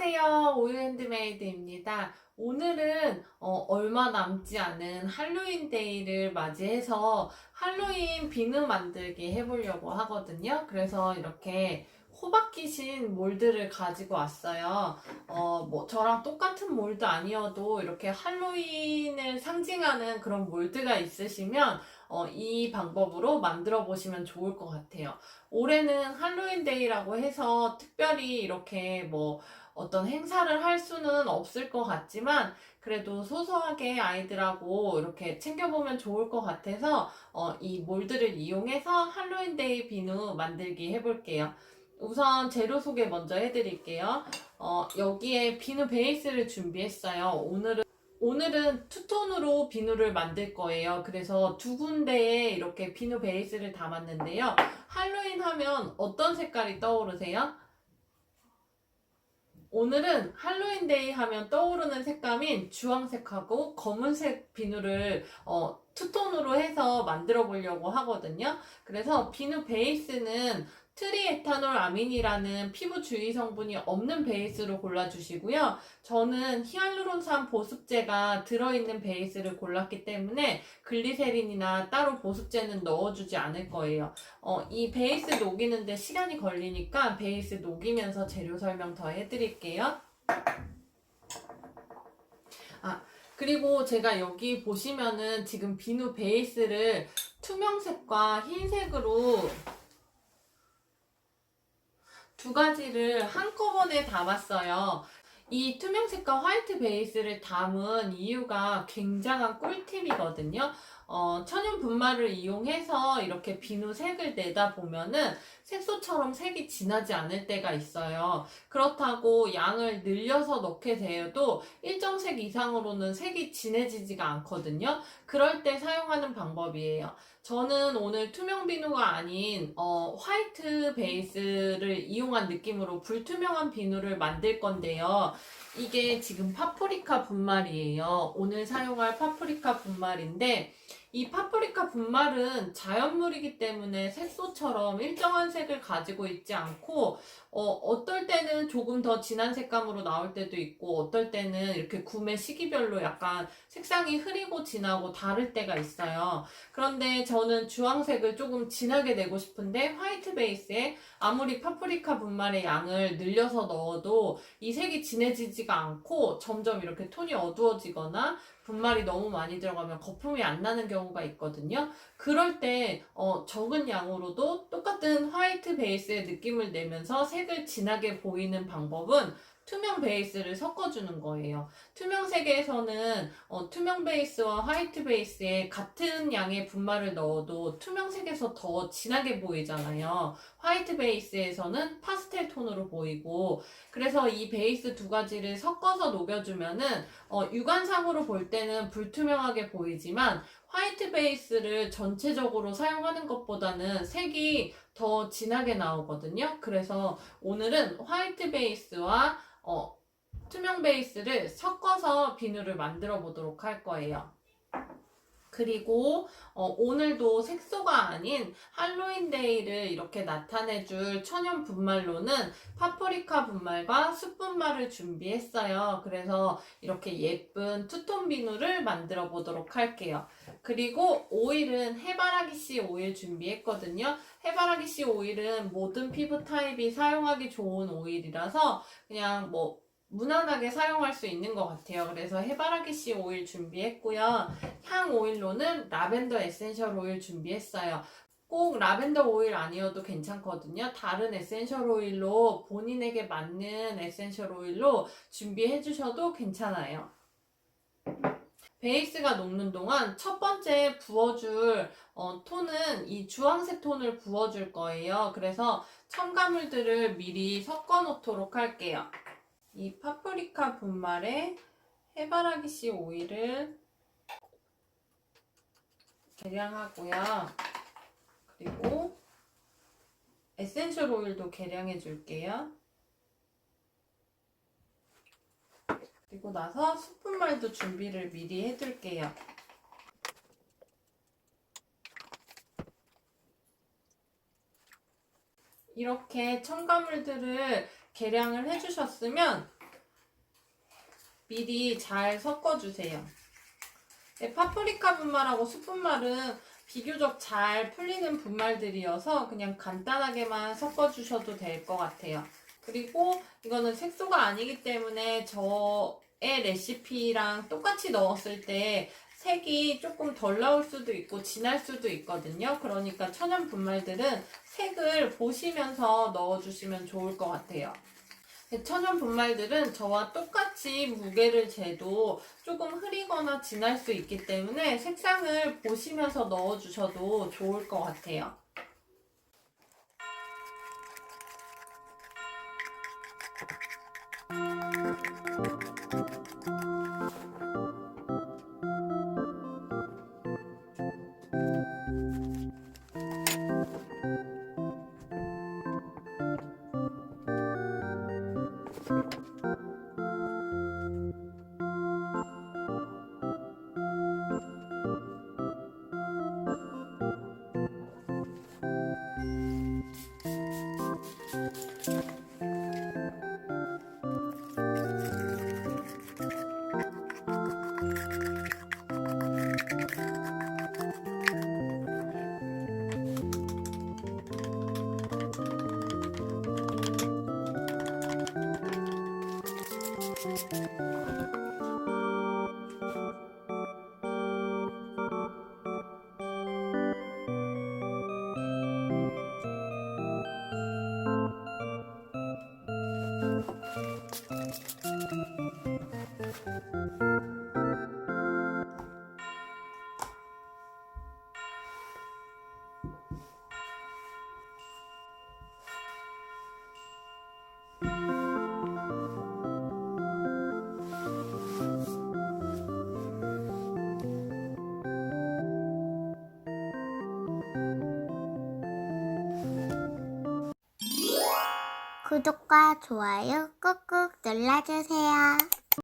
안녕하세요. 오유핸드메이드입니다. 오늘은 얼마 남지 않은 할로윈 데이를 맞이해서 할로윈 비누 만들기 해보려고 하거든요. 그래서 이렇게 호박 귀신 몰드를 가지고 왔어요. 저랑 똑같은 몰드 아니어도 이렇게 할로윈을 상징하는 그런 몰드가 있으시면 이 방법으로 만들어 보시면 좋을 것 같아요. 올해는 할로윈 데이라고 해서 특별히 이렇게 어떤 행사를 할 수는 없을 것 같지만 그래도 소소하게 아이들하고 이렇게 챙겨보면 좋을 것 같아서 이 몰드를 이용해서 할로윈 데이 비누 만들기 해볼게요. 우선 재료 소개 먼저 해드릴게요. 여기에 비누 베이스를 준비했어요. 오늘은 투톤으로 비누를 만들 거예요. 그래서 두 군데에 이렇게 비누 베이스를 담았는데요. 할로윈 하면 어떤 색깔이 떠오르세요? 오늘은 할로윈데이 하면 떠오르는 색감인 주황색하고 검은색 비누를 투톤으로 해서 만들어 보려고 하거든요. 그래서 비누 베이스는 트리에타놀 아민이라는 피부 주위 성분이 없는 베이스로 골라주시고요. 저는 히알루론산 보습제가 들어있는 베이스를 골랐기 때문에 글리세린이나 따로 보습제는 넣어주지 않을 거예요. 이 베이스 녹이는데 시간이 걸리니까 베이스 녹이면서 재료 설명 더 해드릴게요. 그리고 제가 여기 보시면은 지금 비누 베이스를 투명색과 흰색으로 두 가지를 한꺼번에 담았어요. 이 투명색과 화이트 베이스를 담은 이유가 굉장한 꿀팁이거든요. 천연 분말을 이용해서 이렇게 비누 색을 내다 보면은 색소처럼 색이 진하지 않을 때가 있어요. 그렇다고 양을 늘려서 넣게 되어도 일정 색 이상으로는 색이 진해지지가 않거든요. 그럴 때 사용하는 방법이에요. 저는 오늘 투명 비누가 아닌 화이트 베이스를 이용한 느낌으로 불투명한 비누를 만들 건데요. 이게 지금 파프리카 분말이에요. 오늘 사용할 파프리카 분말인데 이 파프리카 분말은 자연물이기 때문에 색소처럼 일정한 색을 가지고 있지 않고 어떨 때는 조금 더 진한 색감으로 나올 때도 있고 어떨 때는 이렇게 구매 시기별로 약간 색상이 흐리고 진하고 다를 때가 있어요. 그런데 저는 주황색을 조금 진하게 내고 싶은데 화이트 베이스에 아무리 파프리카 분말의 양을 늘려서 넣어도 이 색이 진해지지가 않고 점점 이렇게 톤이 어두워지거나 분말이 너무 많이 들어가면 거품이 안 나는 경우가 있거든요. 그럴 때 적은 양으로도 똑같은 화이트 베이스의 느낌을 내면서 색을 진하게 보이는 방법은 투명 베이스를 섞어주는 거예요. 투명색에서는 투명 베이스와 화이트 베이스에 같은 양의 분말을 넣어도 투명색에서 더 진하게 보이잖아요. 화이트 베이스에서는 파스텔 톤으로 보이고 그래서 이 베이스 두 가지를 섞어서 녹여주면은 육안상으로 볼 때는 불투명하게 보이지만 화이트 베이스를 전체적으로 사용하는 것보다는 색이 더 진하게 나오거든요. 그래서 오늘은 화이트 베이스와 투명 베이스를 섞어서 비누를 만들어 보도록 할 거예요. 그리고 오늘도 색소가 아닌 할로윈데이를 이렇게 나타내줄 천연 분말로는 파프리카 분말과 숯분말을 준비했어요. 그래서 이렇게 예쁜 투톤 비누를 만들어 보도록 할게요. 그리고 오일은 해바라기씨 오일 준비했거든요. 해바라기씨 오일은 모든 피부 타입이 사용하기 좋은 오일이라서 그냥 무난하게 사용할 수 있는 것 같아요. 그래서 해바라기씨 오일 준비했고요. 향 오일로는 라벤더 에센셜 오일 준비했어요. 꼭 라벤더 오일 아니어도 괜찮거든요. 다른 에센셜 오일로 본인에게 맞는 에센셜 오일로 준비해 주셔도 괜찮아요. 베이스가 녹는 동안 첫 번째 부어줄 톤은 이 주황색 톤을 부어줄 거예요. 그래서 첨가물들을 미리 섞어 놓도록 할게요. 이 파프리카 분말에 해바라기씨 오일을 계량하고요. 그리고 에센셜 오일도 계량해 줄게요. 그리고 나서 숯분말도 준비를 미리 해둘게요. 이렇게 첨가물들을 계량을 해주셨으면 미리 잘 섞어주세요. 네, 파프리카 분말하고 숯분말은 비교적 잘 풀리는 분말들이어서 그냥 간단하게만 섞어주셔도 될 것 같아요. 그리고 이거는 색소가 아니기 때문에 저의 레시피랑 똑같이 넣었을 때 색이 조금 덜 나올 수도 있고 진할 수도 있거든요. 그러니까 천연 분말들은 색을 보시면서 넣어주시면 좋을 것 같아요. 천연 분말들은 저와 똑같이 무게를 재도 조금 흐리거나 진할 수 있기 때문에 색상을 보시면서 넣어주셔도 좋을 것 같아요. 구독과 좋아요 꾹꾹 눌러주세요.